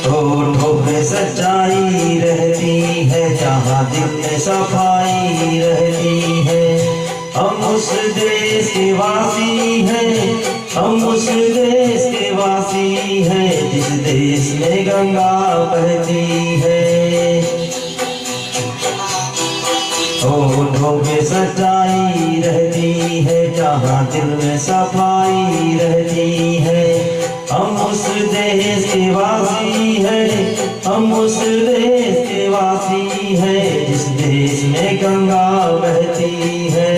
होठों पे सच्चाई रहती है, जहाँ दिल में सफाई रहती है। हम उस देश के वासी हैं, हम उस देश के वासी हैं, जिस देश में गंगा बहती है। होठों पे सच्चाई रहती है, जहाँ दिल में सफाई रहती है। हम उस देश के वासी हैं, हम उस देश के वासी हैं, जिस देश में गंगा बहती है।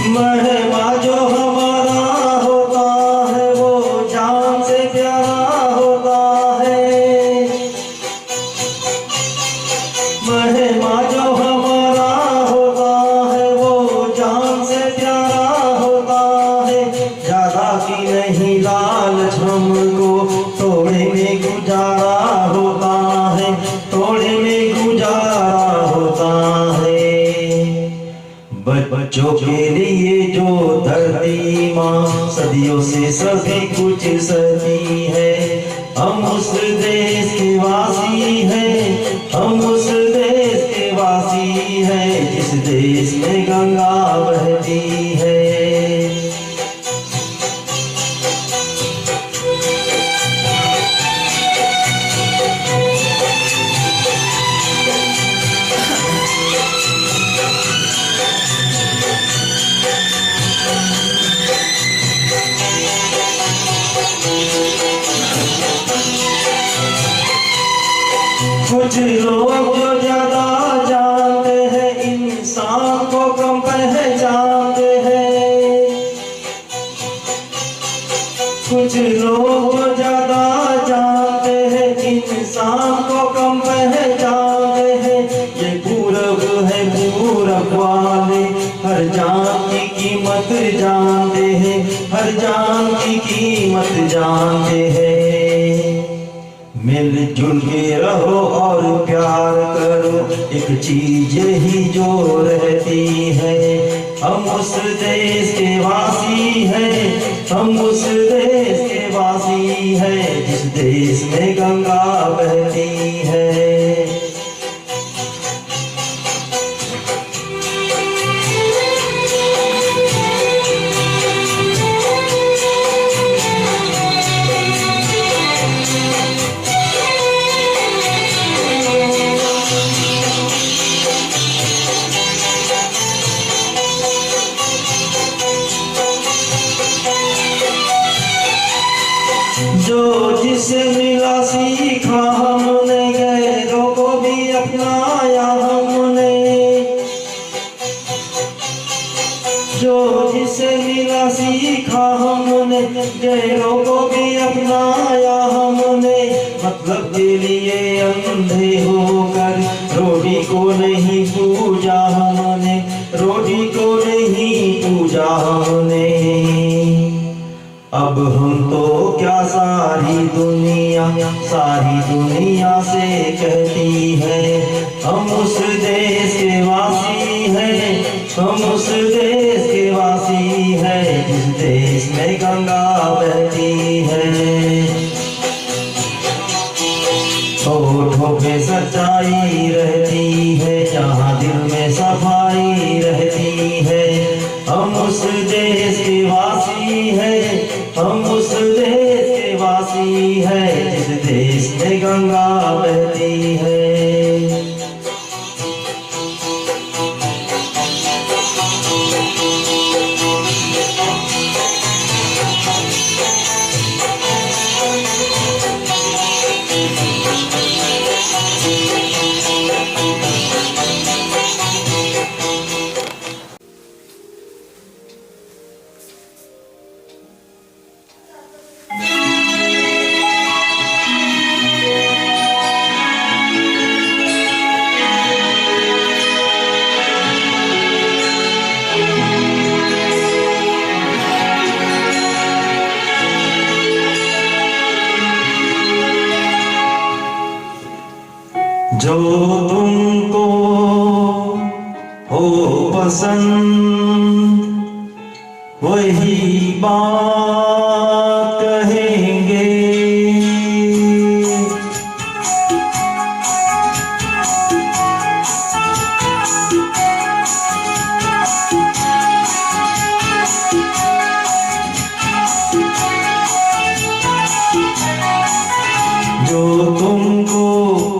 महिमा जो हमारा होता है, वो जान से प्यारा होता है। महिमा जो हमारा होता है, वो जान से प्यारा होता है। ज्यादा की नहीं लालच हमको, थोड़े में गुजारा होता है, थोड़े में गुजारा होता है। बच्चों के लिए जो धरती माँ सदियों से सभी कुछ सहती है। हम उस देश के वासी हैं, हम उस देश के वासी हैं, जिस देश में गंगा बहती है। कुछ लोग जो ज्यादा जानते हैं, इंसान को कम पहचानते हैं। कुछ लोग जो ज्यादा जानते हैं, इंसान को कम पहचानते हैं। ये पूरब है, पूरब वाले हर जान की कीमत जानते हैं, हर जान की कीमत जानते हैं। मिलजुल के रहो और प्यार करो, एक चीज ही जो रहती है। हम उस देश के वासी हैं, हम उस देश के वासी हैं, जिस देश में गंगा बहती है। जो जिसे मिला सीखा हमने, गैरों को भी अपनाया हमने। जो जिसे मिला सीखा हमने, गैरों को भी अपनाया हमने। मतलब के लिए अंधे होकर रोटी को नहीं पूजा हमने, रोटी को नहीं पूजा हमने। अब हम तो क्या सारी दुनिया से कहती है। हम उस देश के वासी हैं, हम उस देश के वासी हैं, जिस देश में गंगा बहती है। होठों पे सच्चाई रहती है, जहाँ दिल में सफाई रहती है। हम उस देश के वासी हैं, हम उस देश के वासी हैं, जिस देश में गंगा बहती है। जो तुमको हो पसंद वही बात कहेंगे। जो तुमको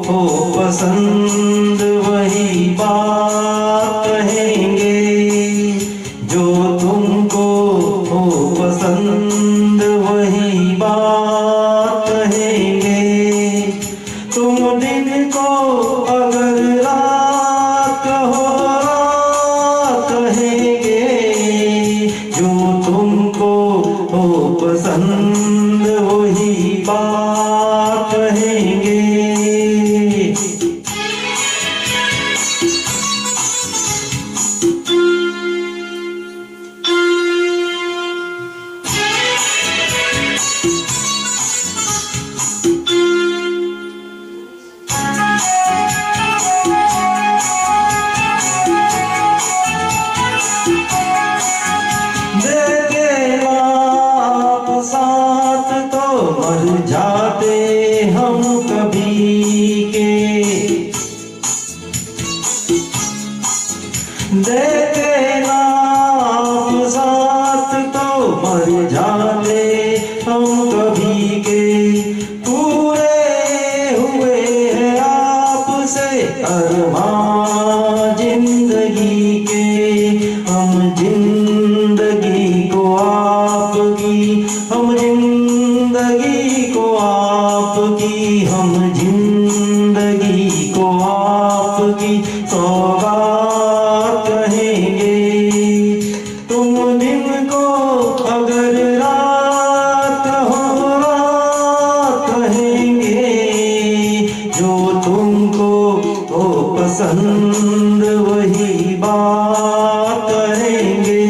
हो पसंद वही बात कहेंगे। जो तुमको हो पसंद वही बात कहेंगे। तुम दिन को अगर रात कहो रात कहेंगे। जो तुमको हो पसंद वही बात कहेंगे। देखे आप साथ तो मर जाते हम कभी के। देखे आप साथ तो मर जाते हम कभी के। पूरे हुए हैं आपसे अरमान जिंदगी के। हम जिंदगी को आपकी, हम जिंदगी को आपकी, हम जिंदगी को आपकी सौगात कहेंगे। तुम दिन को अगर रात हो रात कहेंगे। जो तुमको हो पसंद वही बात करेंगे।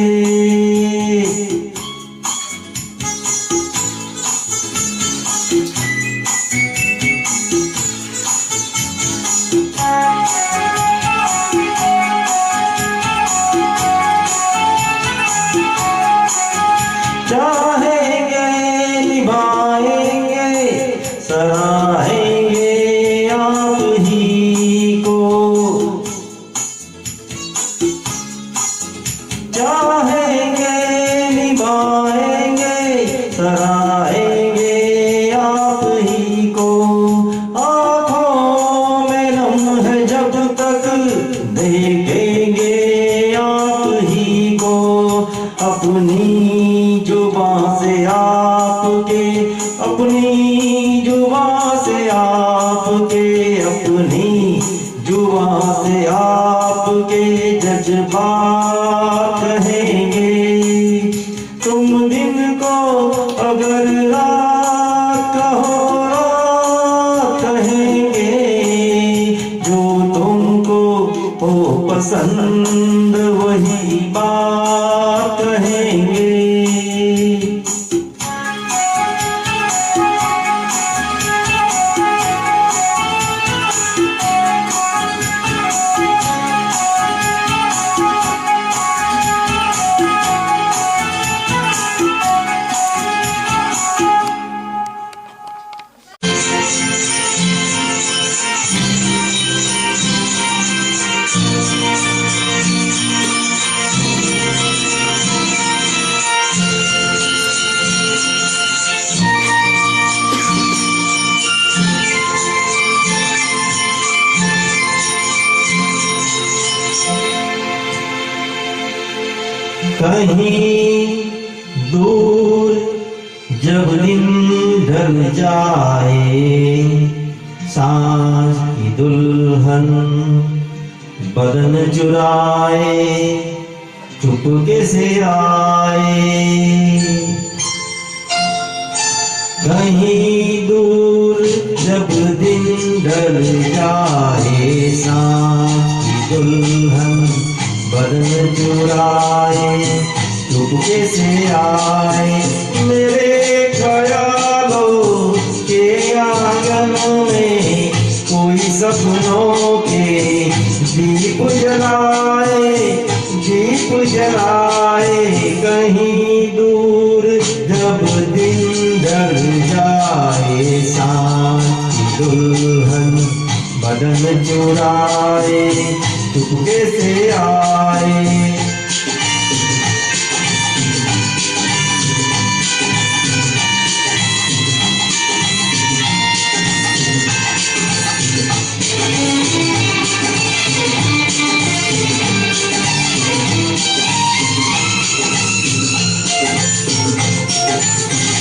चाहेंगे निभाएंगे सराहेंगे आप ही को। चाहेंगे निभाएंगे सराहेंगे आप ही को। आँखों में नम है जब तक देखेंगे आप ही को। अपनी जुबां से आपके, अपनी जुबां से आपके, अपनी जुबां से आपके जज्बात कहेंगे। तुम दिन को अगर रात कहो रात कहेंगे। जो तुमको हो पसंद वही बात कहेंगे। कहीं दूर जब दिन ढल जाए। सांझ की दुल्हन बदन चुराए चुपके से आए। कहीं दूर जब दिन ढल जाए। सांझ की दुल्हन बदन चुराए चुपके से आए। मेरे ख्यालों के आंगन में कोई सपनों जाए सांस की दुल्हन बदन चुराए चुपके से आए।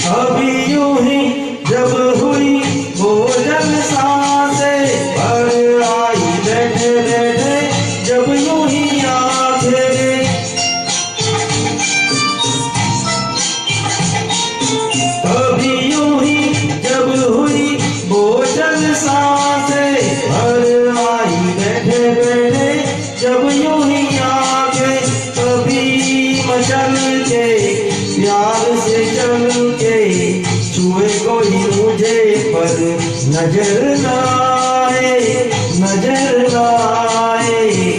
अभी यूं ही जब हुई भोजन सांसें भर आई बैठे बैठे जब यूं ही आंखें। अभी यूं ही जब हुई भोजन सांसें भर आई बैठे बैठे जब यूं ही आंखें। कभी मचल के प्यार से चल के छुए कोई मुझे पर नजर न आए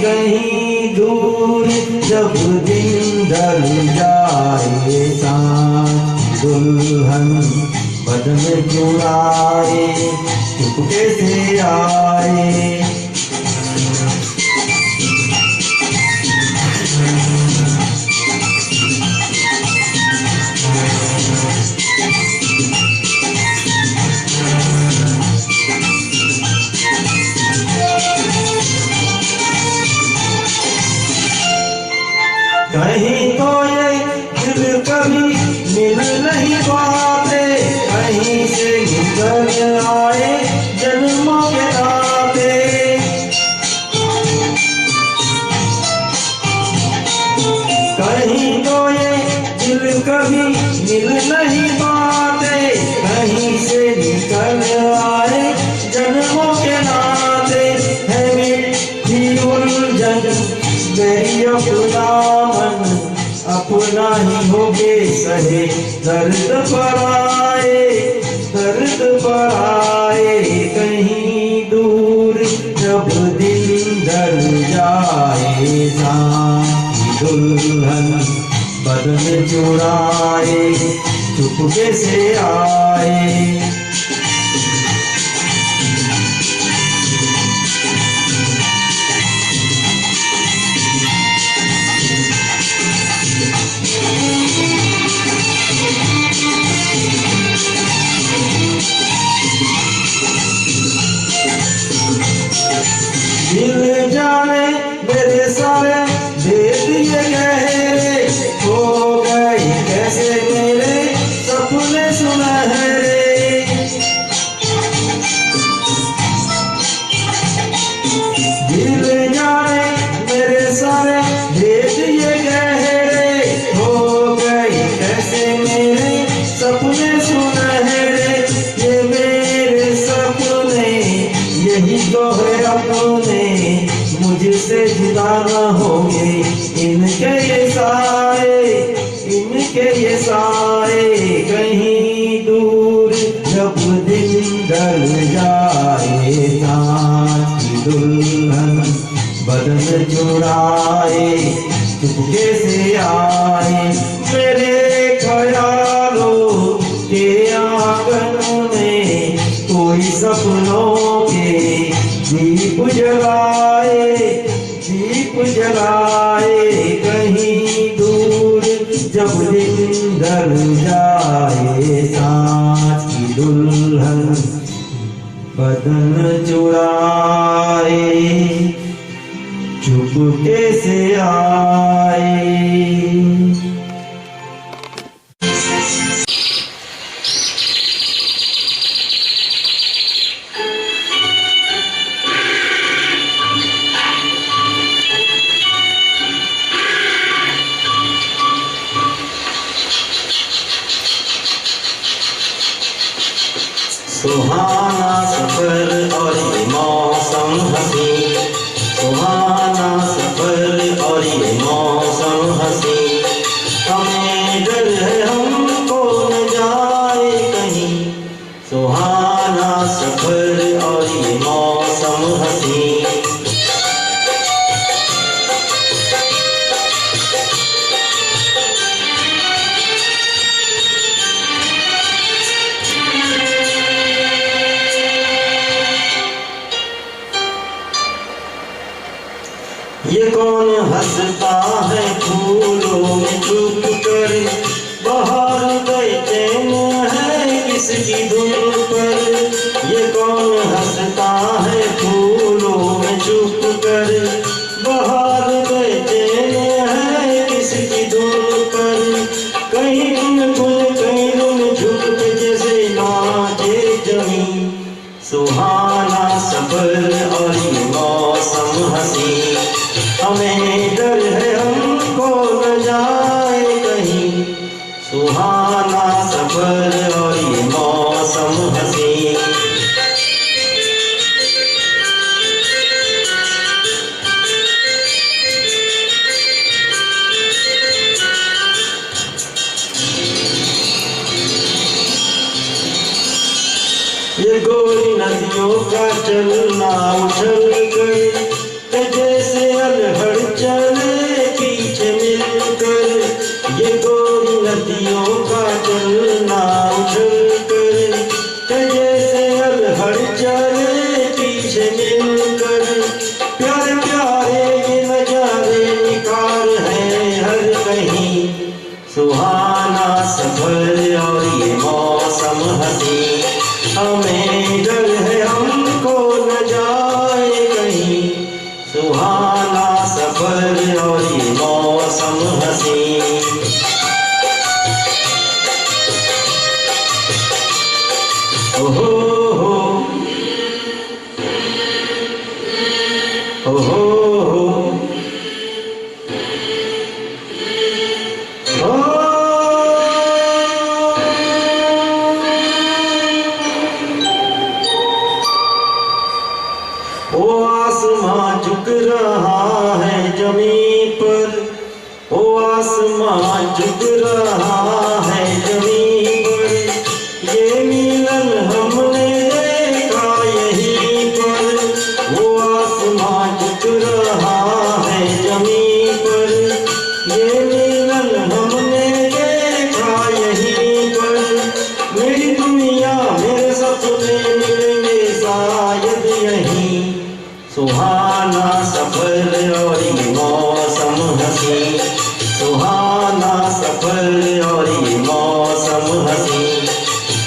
कहीं दूर जब दिन ढल जाए सांस दुल्हन बदन चुराए चुपके से आए। कहीं तो ये दिल कभी मिल नहीं पाते कहीं से निकल आए जन्मों के नाते। कहीं तो ये दिल कभी मिल नहीं पाते कहीं से निकल आए जन्मों के नाते। है मीठी उलझन मेरी अपना मन अपना ही होके सहे दर्द पर आए कहीं दूर जब दिन ढल जाए सांस की दुल्हन बदन चुराए चुपके से आए। मिल जाने मेरे सारे भेद ये गहरे हो गए कैसे मेरे सपने सुनहरे। मिल जाने मेरे सारे भेद ये गहरे हो गए कैसे मेरे सपने सुनहरे। ये मेरे सपने यही तो है अपने मुझसे जुदा न होंगे इनके ये साए कहीं दूर जब दिन ढल जाए सांस की दुल्हन बदन चुराए चुपके से आए। मेरे ख्यालों के आंगन में कोई सपनों के दीप जलाए कहीं दूर जब दिन ढल जाए सांस की दुल्हन बदन चुराए चुपके से आए। सुहाना सफर और ये मौसम हसी सुहाना सफर और ये मौसम हसी। हमें डर है हमको न जाए कहीं सुहाना सफर और ये मौसम हसी। कौन हंसता है फूलों में छुप कर, बाहर बेचैन है किसकी धुन पर। ये कौन हंसता है फूलों में छुप कर, बाहर बेचैन है किसकी धुन पर। कहीं गुनगुन कहीं रुन झुक के जैसे नाचे जमीन, सुहाना सफर और ये मौसम हंसी। हमें डर है हमको न जाए कहीं, सुहाना सफर और ये मौसम हंसी। ये गोरी नदियों का चलना उछल कर, जैसे अलहड़ चले पीछे मिलकर। ये गोरी नदियों का चलना उछल कर, जैसे अलहड़ चले पीछे मिलकर। प्यारे प्यारे ये नजारे निखार है हर कहीं, सुहाना सफर और ये मौसम हंसी। हमें डर है हमको न जाए कहीं, सुहाना सफर और ये मौसम हंसी। ओहो ओहो ओ आसमां झुक रहा है जमीन पर, ओ आसमां झुक रहा है जमीन पर। ये मिलन हमने देखा यहीं पर, ओ आसमां झुक रहा है जमीन पर। ये मिलन हमने देखा यहीं पर। मेरी दुनिया मेरे सपने मिलेंगे शायद यहीं, सुहाना सफर और ये मौसम हंसी। सुहाना सफर और ये मौसम हंसी।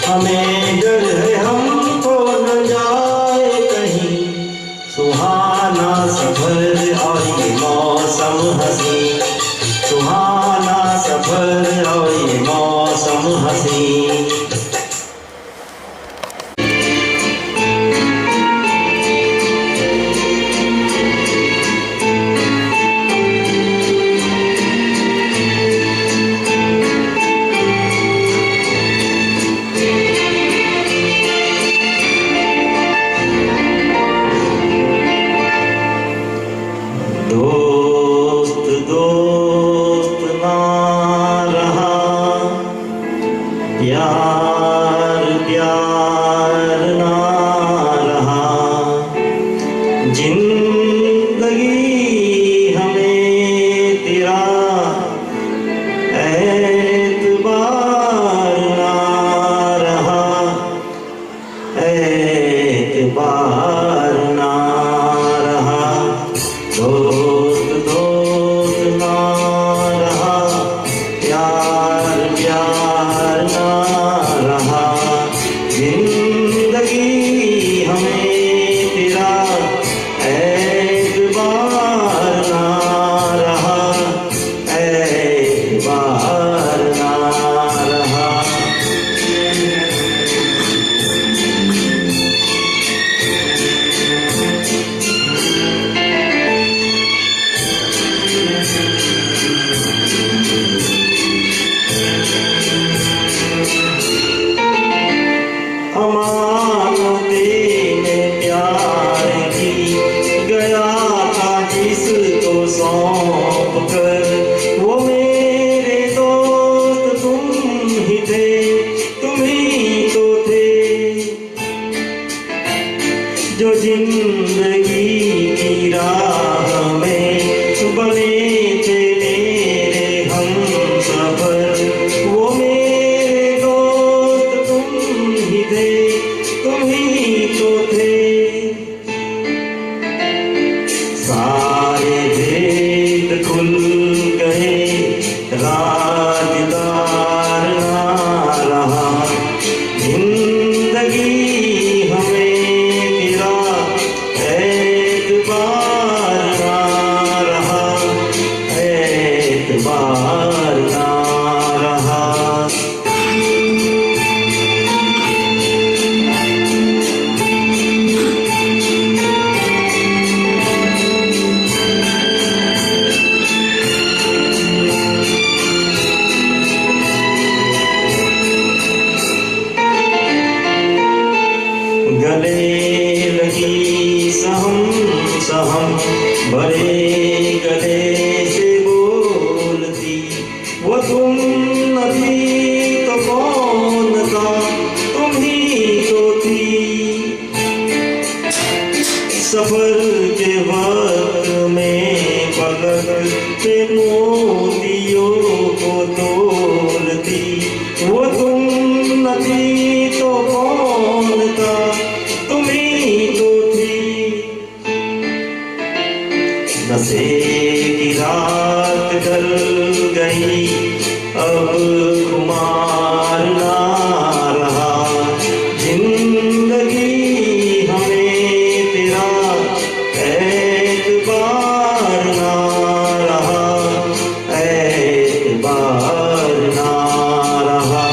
हमें डर है हमको न जाए कहीं, सुहाना सफर और ये मौसम हंसी। सुहाना सफर और ये मौसम हंसी। दोस्त दोस्त ना रहा, प्यार प्यार ना रहा। जिंदगी हमें तेरा एतबार ना रहा, एतबार ना रहा। दोस्त दोस्त ना रहा, प्यार प्यार ना रहा। जिंदगी हमें तेरा एतबार ना रहा, एतबार ना रहा। अमानतें में प्यार की गया था जिसको सौंप कर, वो मेरे दोस्त तुम ही थे, तुम ही तो थे। जो जिंदगी की राह में बने थे मेरे हमसफर, वो मेरे दोस्त तुम ही थे, तुम ही तो थे। सारे सफर के वक्त में पलक पे मोतियों को तोलती, वो तुम न थी तो कौन था, तुम ही तो थी। नशे की रात ढल गई, अब खुमार ना रहा, जिंदगी हमें तेरा एतबार ना रहा, एतबार ना रहा।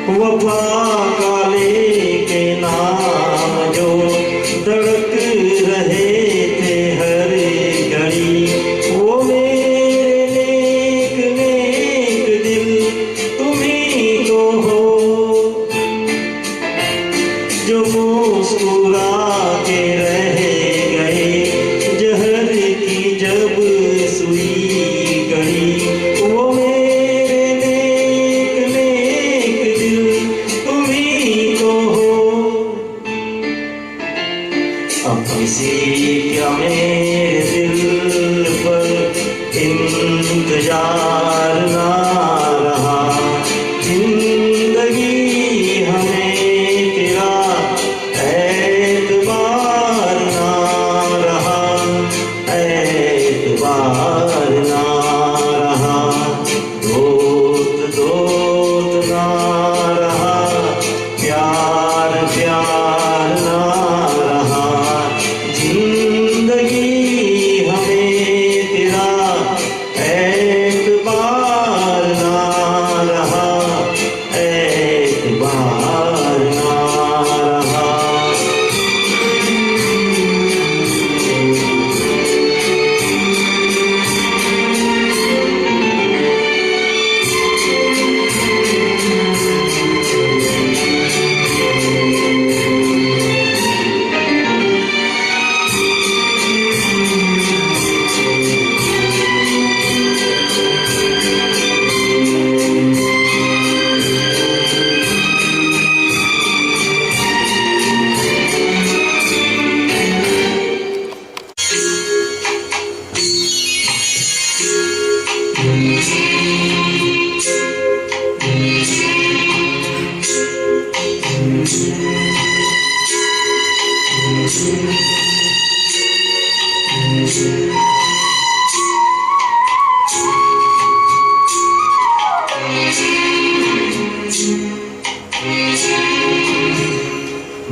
वफा काले के नाम जो धड़क रहे थे हर घड़ी, वो मेरे नेक नेक दिल तुम ही तो हो, जो मुस्कुरा के रह गए जहर की जब सुई गई, वो मेरे नेक नेक दिल तुम ही तो हो। अब किसी क्या मेरे दिल पर इंतजार ना रहा, जिंदगी हमें तेरा एतबार ना रहा, एतबार ना रहा। दोस्त दोस्त ना रहा, प्यार प्यार ना रहा, जिंदगी हमें तेरा एतबार ना रहा, एतबार ना रहा।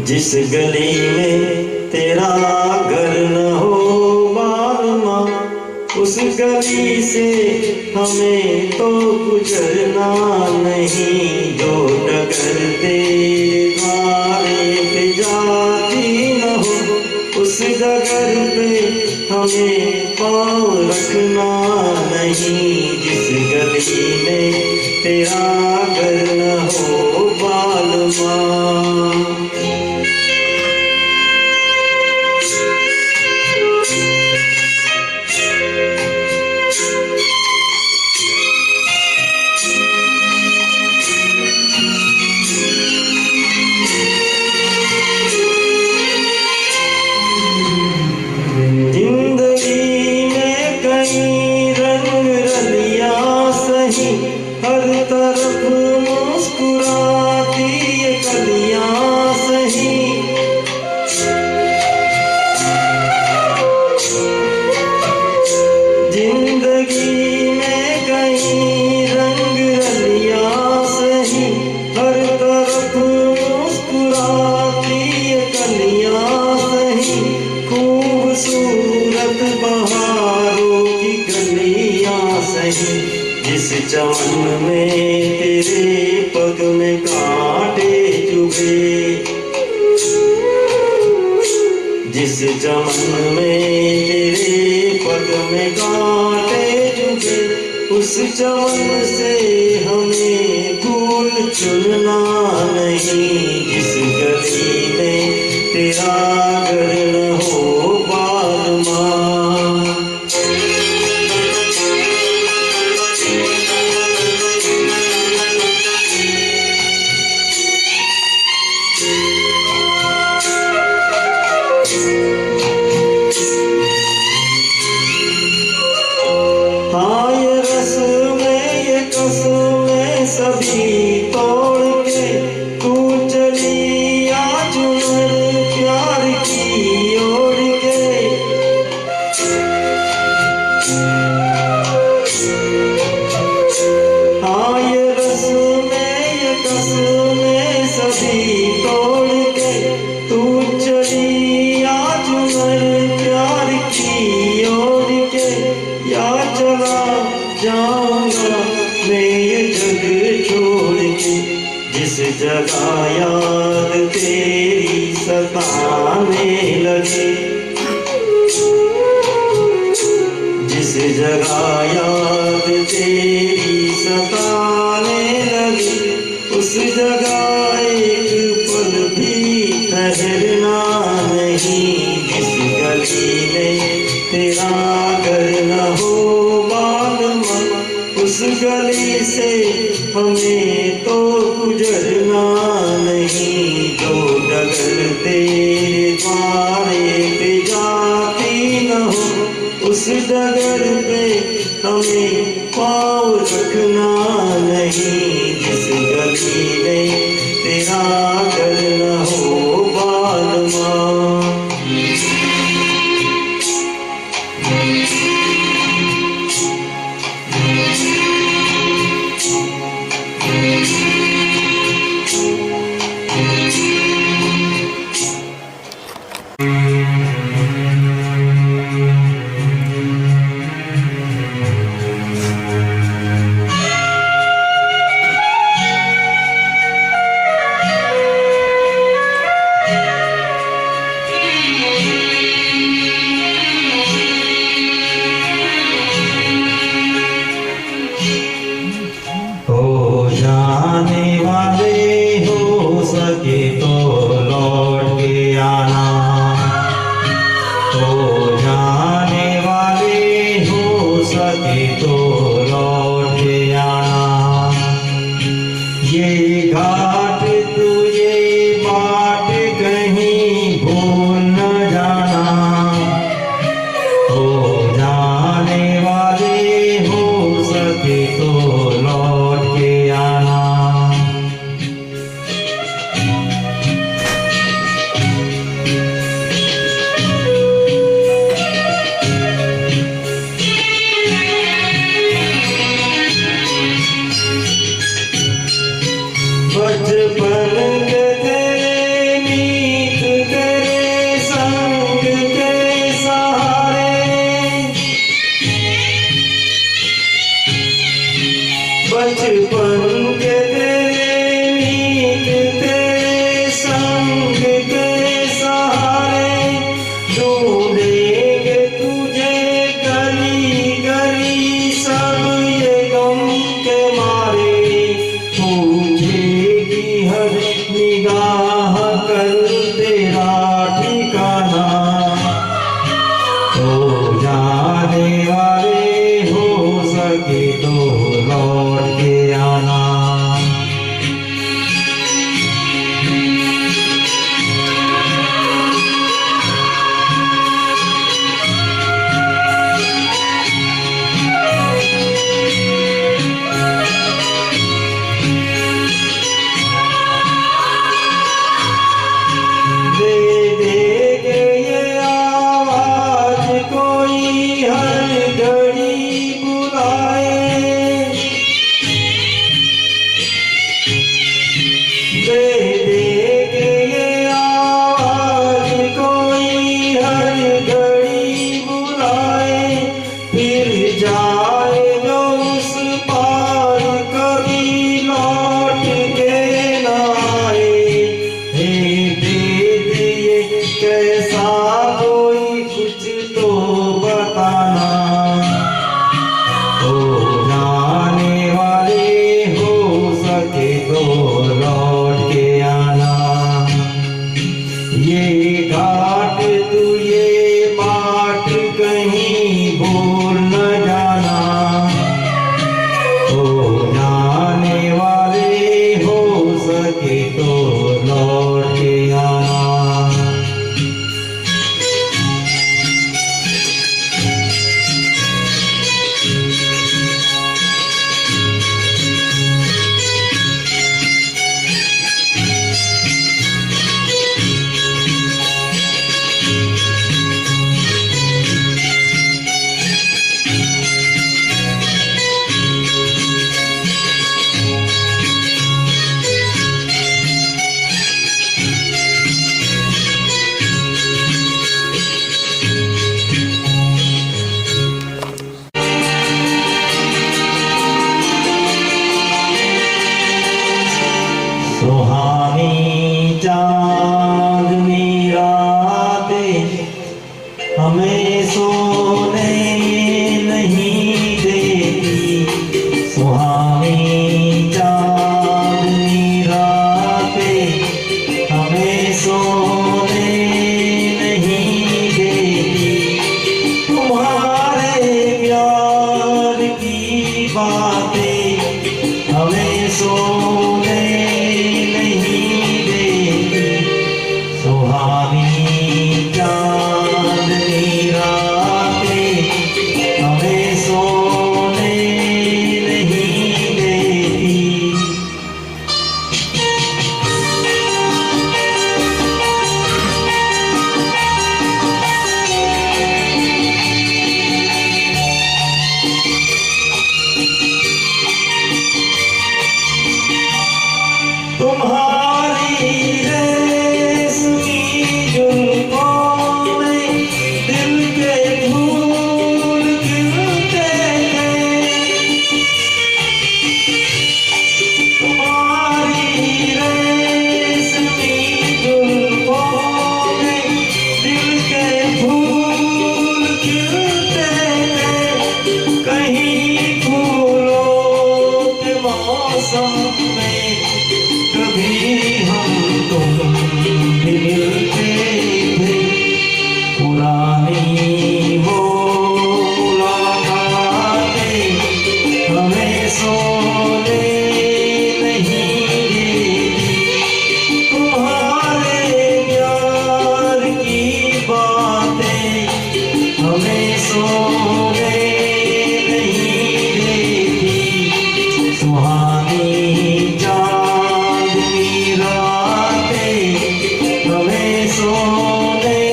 जिस गली में तेरा घर न हो मालूमा, उस गली से हमें तो गुजरना नहीं, जो डगर तेरे द्वारे पे जाती न हो, उस डगर पे हमें पाँव रखना नहीं। जिस गली में तेरा घर न हो मालूमा, हर तरफ मुस्कुराती ये कलियां सही, जिंदगी में कई रंग रलियां सही, हर तरफ मुस्कुराती ये कलियां सही, खूबसूरत बहारों की गलियां सही। जिस चमन में तेरे पग में कांटे चुभे, जिस चमन में तेरे पग में कांटे चुभे, उस चमन से हमें फूल चुनना नहीं। जिस गली में तेरा जगह याद तेरी सताने लगे, जिस जगह याद तेरी सताने लगे, उस जगह एक पल भी ठहरना नहीं। जिस गली में तेरा घर न हो मालूम, उस गली से हमें तो गुजरना नहीं। जो डगर तेरे द्वारे पे जाती न हो, उस डगर पे हमें पाँव रखना नहीं। जिस गली में तेरा घर न हो बालमा, सुहानी चांदनी रातें हमें सोने नहीं देती, सुहानी चांदनी रातें हमें सोने नहीं देती। तुम्हारे प्यार की बातें हमें सोने नहीं देती, सुहानी चांदनी रातें हमें सोने नहीं देती। तुम्हारी रेशमी जुल्फों में दिल के फूल खिलते थे, तुम्हारी रेशमी जुल्फों में दिल के फूल खिलते थे। कहीं फूलों के मौसम में कभी हम तुम भी मिलते थे, पुरानी वो मुलाकातें हमें सोने नहीं देती। तुम्हारे प्यार की बातें हमें सोने नहीं देती, सुहानी चांदनी रातें हमें सोने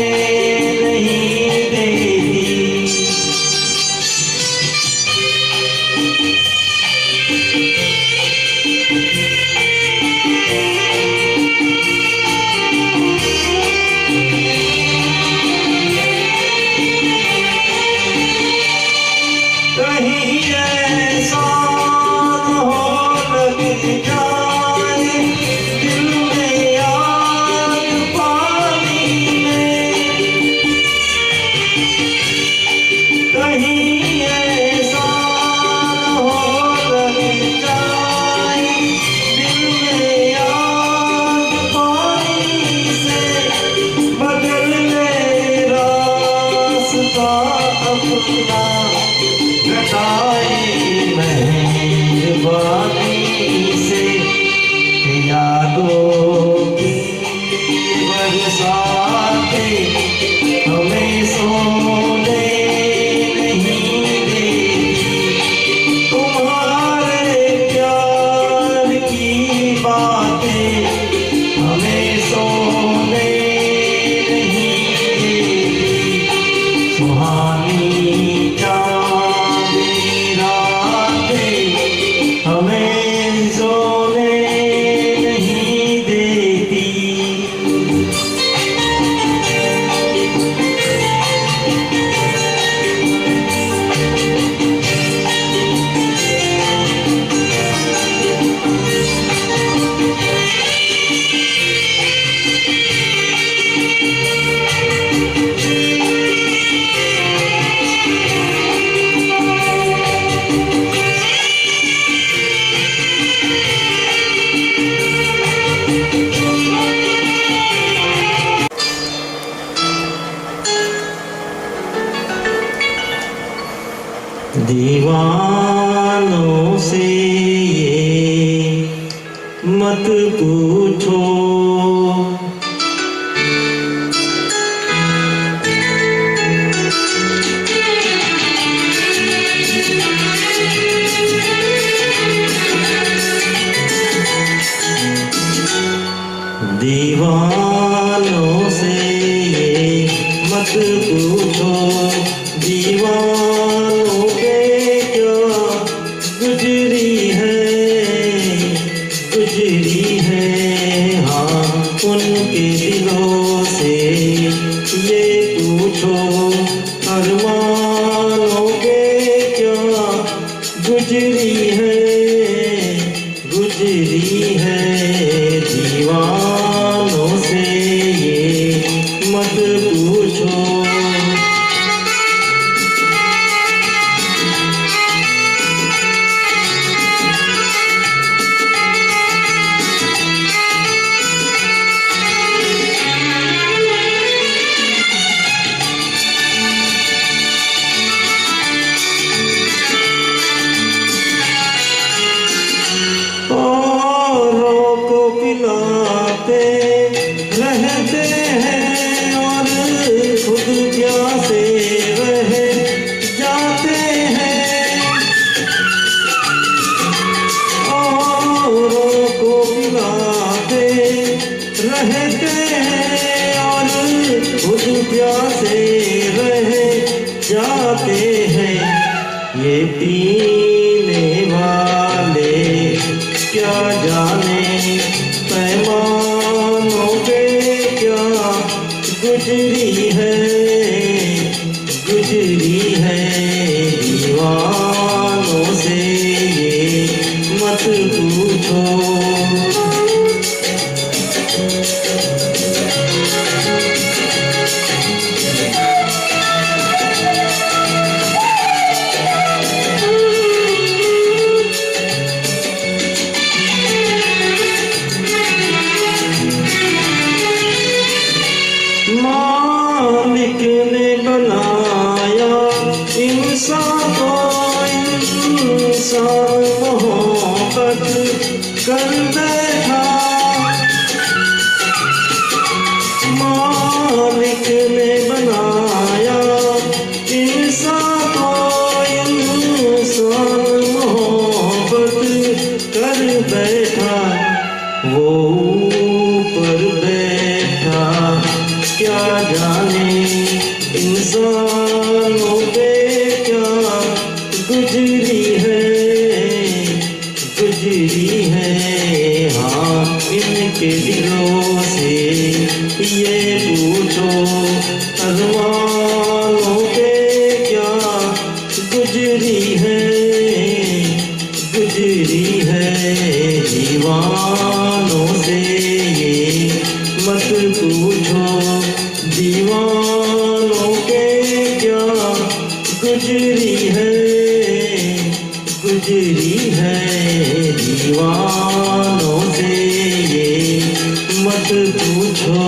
नहीं देती। कहीं ऐसा न हो लग जाए दिल में आग पानी में, कहीं ऐसा न हो लग जाए दिल में आग पानी से। बदल ले रास्ता अपना घटाई मेहरबानी से, यादों की बरसातें हमें सोने नहीं देती। तुम्हारे प्यार की बातें हमें सोने नहीं देती, सुहानी चांदनी रातें हमें सोने नहीं देती। दीवानों से ये मत पूछो, दीवानों से ये मत पूछो, दीवानों पे क्या गुजरी है हाँ उनके दिलों से ये पूछो, अरमानों पे क्या गुजरी है दीवान रहते हैं और खुद प्यासे रह जाते हैं, औरों को पिलाते रहते हैं और खुद प्यासे रह जाते हैं। ये पीने वाले क्या जाने पैमानों पे क्या गुजरी है दीवानों से ये मत पूछो। मालिक ने बनाया इंसान को, इंसान मोहब्बत कर बैठा। मालिक ने बनाया इंसान को, इंसान मोहब्बत कर बैठा। वो ऊपर बैठा क्या जाने इंसानों पे क्या गुजरी है। हाँ, इनके दिलों से ये पूछो अरमानों पे क्या गुजरी है दीवानों से ये मत पूछो। दीवानों के क्या गुजरी है दीवानों से ये मत पूछो।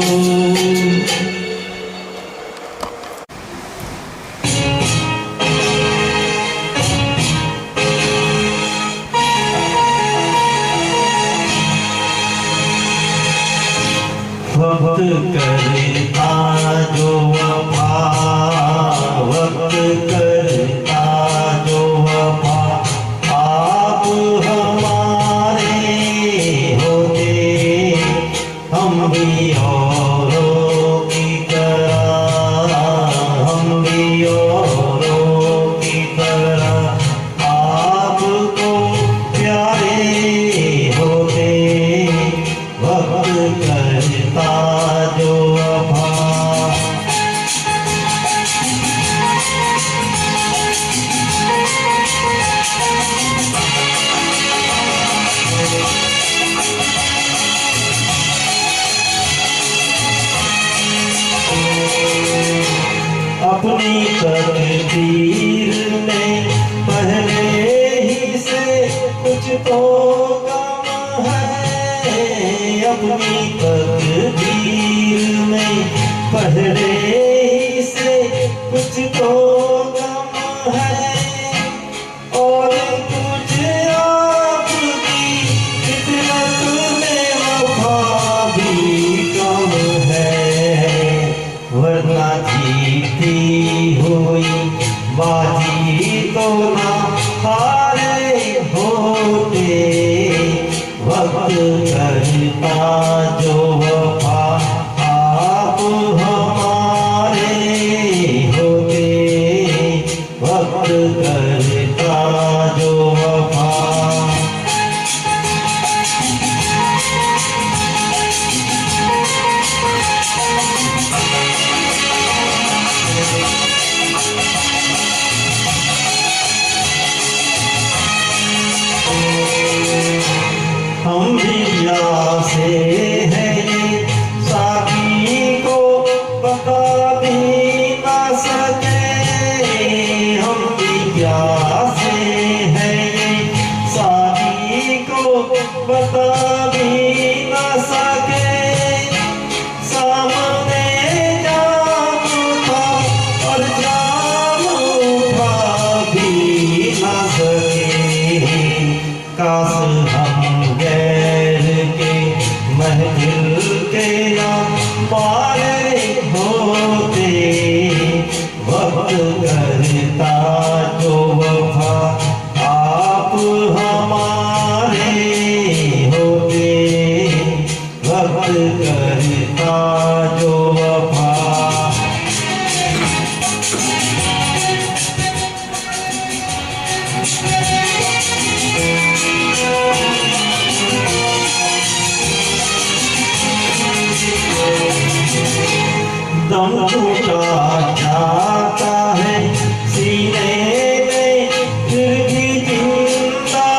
वक्त करता जो वफा, वक्त करता जो वफा, आप हमारे होते हम भी औरों की तरह, हम भी औरों की तरह आपको प्यारे होते। वक्त करता जो वफा, अपनी तकदीर में पहले ही से कुछ तो गम है। अपनी तकदीर में पहले ही से कुछ तो गम है। और कुछ आपकी फितरत में वफा भी कम है। वरना जीती हुई बाजी तो ना हारे होते। वक्त करता जो वफा, आप हमारे होते। वक्त करता जो वफा, पारे होते वक्त करता जो वफा आप हमारे होते वक्त करता जो वफा। दम टूटा जाता है सीने में फिर भी जिंदा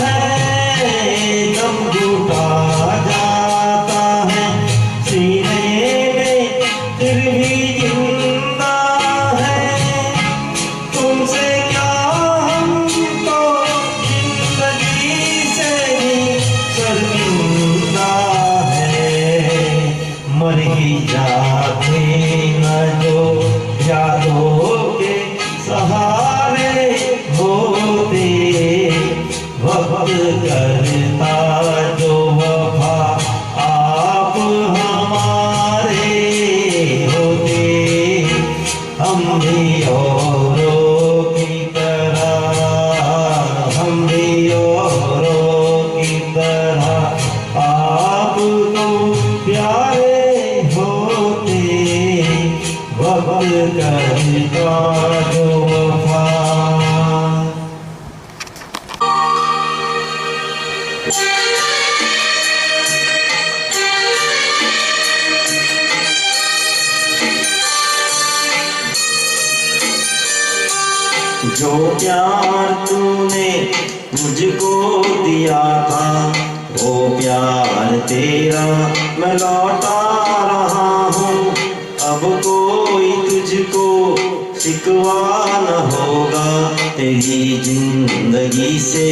है। दम टूटा जाता है सीने में फिर भी जिंदा है। तुमसे क्या हम तो जिंदगी से भी शर्मिंदा है। मर ही जाते न जो यादों के सहारे होते वक्त करता जो वफा आप हमारे होते। हम भी औरों की तरह हम भी औरों की तरह आपको प्यारे होते वक्त करता जो वफा। जो प्यार तूने मुझको दिया था वो प्यार तेरा मैं लौटा रहा हूँ। अब कोई तुझको शिकवा न होगा तेरी जिंदगी से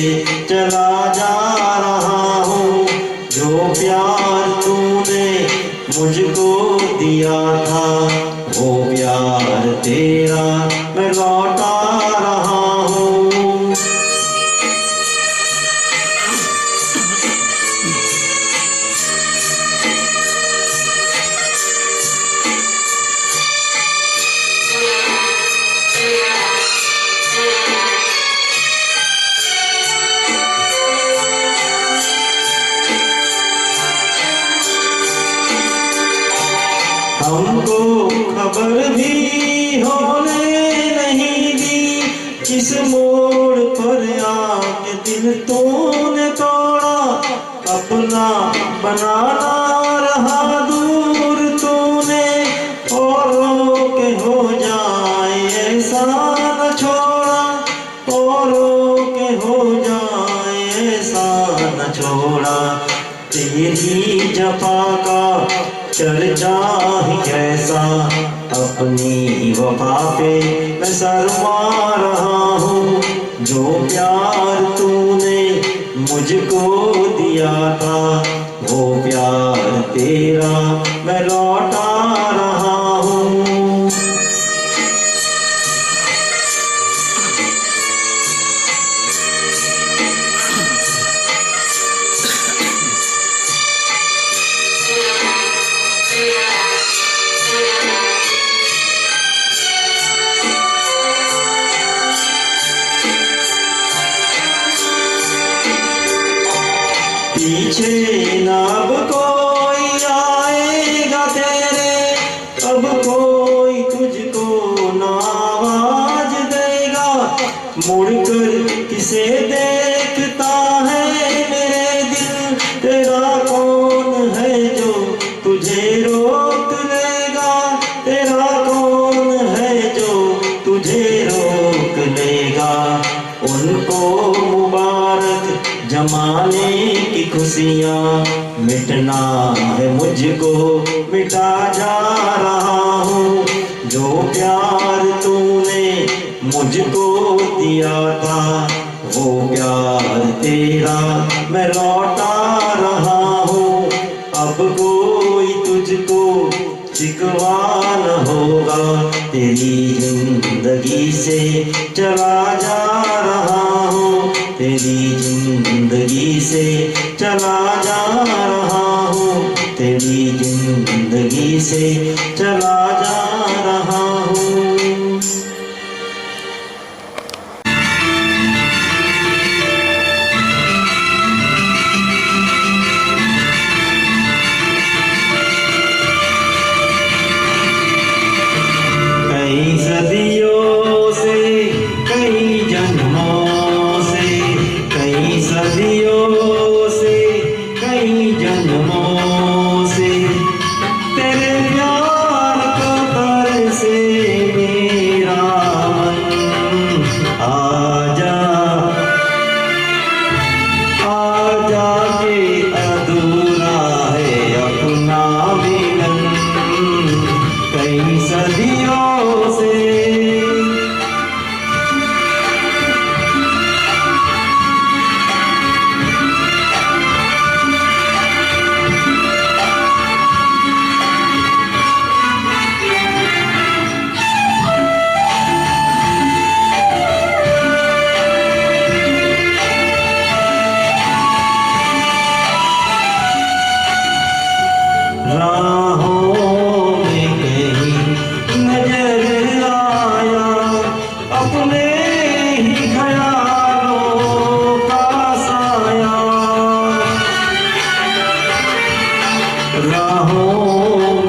चला जा रहा हूँ। जो प्यार तूने मुझको दिया था वो प्यार तेरा मैं लौटा रहा हूँ। हमको खबर भी होने नहीं दी किस मोड़ पर आके दिल तूने तोड़ा। अपना बनाना रहा दूर तूने औरों के हो जाए ऐसा न छोड़ा। औरों के हो जाए ऐसा न छोड़ा। तेरी जफा का चर्चा ही कैसा अपनी वफा पे मैं शर्मा रहा हूँ। जो प्यार तूने मुझको दिया था वो प्यार तेरा मैं लौटा रहा हूँ। पीछे न अब कोई आएगा तेरे अब कोई तुझको न आवाज देगा। मुड़कर किसे देखता है मेरे दिल तेरा कौन है जो तुझे रोक लेगा। तेरा कौन है जो तुझे रोक लेगा। उनको मुबारक जमाने की खुशियाँ मिटना है मुझको मिटा जा रहा हूँ। जो प्यार तूने मुझको दिया था वो प्यार तेरा मैं लौटा रहा हूँ। अब कोई तुझको शिकवा न होगा तेरी जिंदगी से चला जा रहा हूँ। तेरी जिंदगी से चला जा रहा हूँ। तेरी जिंदगी जिंदगी से चला जा रहा हूँ। कई सदियों से, कई जन्मों से, कई सदियों से, कई जन्मों से तेरे प्यार को तरसे मेरा मन। आजा आजा के अधूरा है अपना मिलन कई सदियों से। राहों में कहीं नजर आया अपने ही ख्यालों का साया। राहों